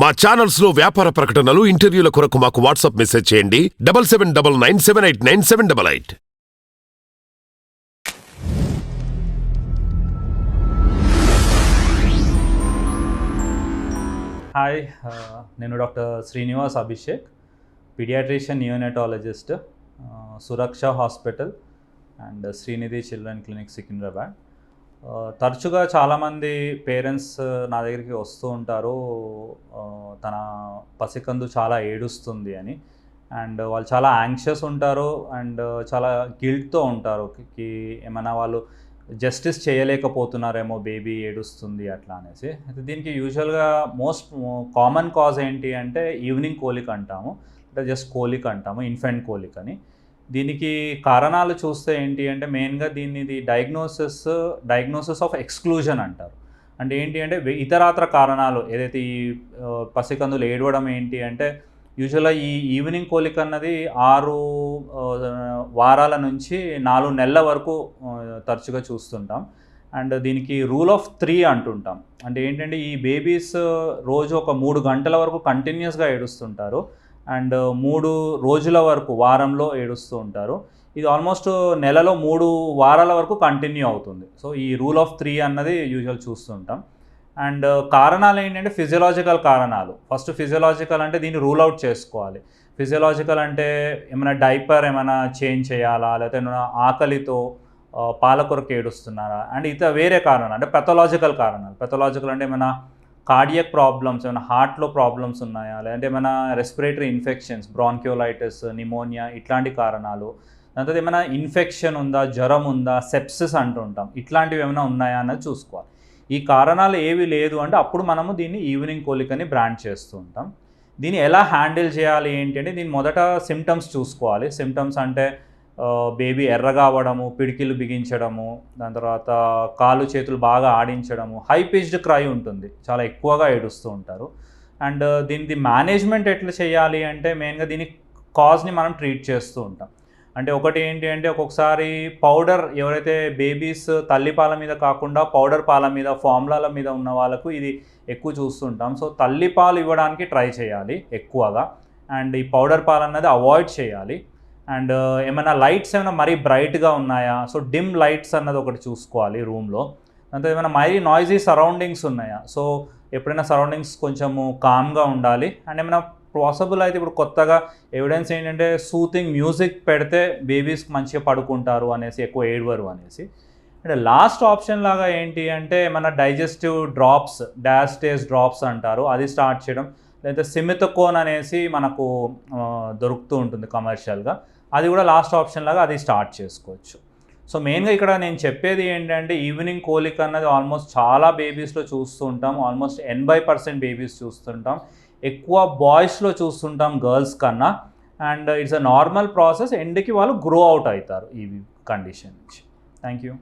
మా ఛానల్స్ లో వ్యాపార ప్రకటనలు ఇంటర్వ్యూల కొరకు మాకు వాట్సాప్ మెసేజ్ చేయండి 7799978978. హాయ్, నేను doctor Srinivas Abhishek, paediatrician neonatologist, Suraksha hospital and Srinidhi children clinic Secunderabad. తరచుగా చాలామంది పేరెంట్స్ నా దగ్గరికి వస్తూ ఉంటారు, తన పసికందు చాలా ఏడుస్తుంది అని. అండ్ వాళ్ళు చాలా యాంగ్షియస్ ఉంటారు అండ్ చాలా గిల్ట్తో ఉంటారు, ఏమైనా వాళ్ళు జస్టిస్ చేయలేకపోతున్నారేమో బేబీ ఏడుస్తుంది అట్లా అనేసి. అయితే దీనికి యూజువల్గా మోస్ట్ కామన్ కాజ్ ఏంటి అంటే ఈవినింగ్ కోలిక్ అంటాము, అంటే జస్ట్ కోలిక్ అంటాము, ఇన్ఫెంట్ కోలిక్ అని. దీనికి కారణాలు చూస్తే ఏంటి అంటే మెయిన్గా దీన్ని డయాగ్నోసిస్ ఆఫ్ ఎక్స్క్లూజన్ అంటారు. అంటే ఏంటి అంటే ఇతరాత్ర కారణాలు ఏదైతే ఈ పసికందులు ఏడవడం ఏంటి అంటే యూజువల్గా ఈ ఈవినింగ్ కోలిక్ అన్నది 6 వారాల నుంచి 4 నెలల వరకు తరచుగా చూస్తుంటాం. అండ్ దీనికి రూల్ ఆఫ్ 3 అంటుంటాం. అంటే ఏంటంటే ఈ బేబీస్ రోజు ఒక 3 గంటల వరకు కంటిన్యూస్గా ఏడుస్తుంటారు అండ్ 3 రోజుల వరకు వారంలో ఏడుస్తూ ఉంటారు. ఇది ఆల్మోస్ట్ నెలలో 3 వారాల వరకు కంటిన్యూ అవుతుంది. సో ఈ రూల్ ఆఫ్ 3 అన్నది యూజువల్ చూస్తుంటాం. అండ్ కారణాలు ఏంటంటే ఫిజియలాజికల్ కారణాలు. ఫస్ట్ ఫిజియలాజికల్ అంటే దీన్ని రూల్ అవుట్ చేసుకోవాలి. ఫిజియలాజికల్ అంటే ఏమైనా డైపర్ ఏమైనా చేంజ్ చేయాలా, లేకపోతే ఏమైనా ఆకలితో పాల కొరకు ఏడుస్తున్నారా, అండ్ వేరే కారణాలు అంటే పెథలాజికల్ కారణాలు. పెథలాజికల్ అంటే ఏమైనా కార్డియక్ ప్రాబ్లమ్స్, ఏమైనా హార్ట్లో ప్రాబ్లమ్స్ ఉన్నాయా, లేదంటే ఏమైనా రెస్పిరేటరీ ఇన్ఫెక్షన్స్, బ్రాంక్యోలైటిస్, నిమోనియా ఇట్లాంటి కారణాలు. దాని తర్వాత ఏమైనా ఇన్ఫెక్షన్ ఉందా, జ్వరం ఉందా, సెప్సిస్ అంటుంటాం, ఇట్లాంటివి ఏమైనా ఉన్నాయా అన్నది చూసుకోవాలి. ఈ కారణాలు ఏవి లేదు అంటే అప్పుడు మనము దీన్ని ఈవినింగ్ కోలిక్ అని బ్రాండ్ చేస్తూ ఉంటాం. దీన్ని ఎలా హ్యాండిల్ చేయాలి ఏంటి అంటే దీన్ని మొదట సిమ్టమ్స్ చూసుకోవాలి. సిమ్టమ్స్ అంటే బేబీ ఎర్రగా అవ్వడము, పిడికిలు బిగించడము, దాని తర్వాత కాళ్ళు చేతులు బాగా ఆడించడము, హై పిచ్డ్ క్రై ఉంటుంది, చాలా ఎక్కువగా ఏడుస్తూ ఉంటారు. అండ్ దీనికి మేనేజ్మెంట్ ఎట్లా చేయాలి అంటే మెయిన్గా దీని కాజ్ని మనం ట్రీట్ చేస్తూ ఉంటాం. అంటే ఒకటి ఏంటి అంటే ఒక్కొక్కసారి పౌడర్, ఎవరైతే బేబీస్ తల్లిపాల మీద కాకుండా పౌడర్ పాల మీద, ఫార్ములాల మీద ఉన్న వాళ్ళకు ఇది ఎక్కువ చూస్తుంటాం. సో తల్లిపాలు ఇవ్వడానికి ట్రై చేయాలి ఎక్కువగా, అండ్ ఈ పౌడర్ పాలు అన్నది అవాయిడ్ చేయాలి. అండ్ ఏమైనా లైట్స్ ఏమైనా మరీ బ్రైట్గా ఉన్నాయా, సో డిమ్ లైట్స్ అన్నది ఒకటి చూసుకోవాలి రూమ్లో. దాంతో ఏమైనా మరీ నాయిజీ సరౌండింగ్స్ ఉన్నాయా, సో ఎప్పుడైనా సరౌండింగ్స్ కొంచెము కామ్గా ఉండాలి. అండ్ ఏమైనా పాసిబుల్ అయితే ఇప్పుడు కొత్తగా ఎవిడెన్స్ ఏంటంటే సూతింగ్ మ్యూజిక్ పెడితే బేబీస్కి మంచిగా పడుకుంటారు అనేసి, ఎక్కువ ఏడవరు అనేసి. అంటే లాస్ట్ ఆప్షన్ లాగా ఏంటి అంటే మన డైజెస్టివ్ డ్రాప్స్, డయాస్టేజ్ డ్రాప్స్ అంటారు, అది స్టార్ట్ చేయడం. లేకపోతే సిమితకోన్ అనేసి మనకు దొరుకుతూ ఉంటుంది కమర్షియల్గా, అది కూడా లాస్ట్ ఆప్షన్ లాగా అది స్టార్ట్ చేసుకోవచ్చు. సో మెయిన్గా ఇక్కడ నేను చెప్పేది ఏంటంటే ఈవినింగ్ కోలిక్ అన్నది ఆల్మోస్ట్ చాలా బేబీస్లో చూస్తూ ఉంటాం, ఆల్మోస్ట్ 80% బేబీస్ చూస్తుంటాం. ఎక్కువ బాయ్స్లో చూస్తుంటాం గర్ల్స్ కన్నా. And it's a normal process, ఎండ్కి వాళ్ళు గ్రో అవుట్ అవుతారు ఈ కండిషన్ నుంచి. Thank you.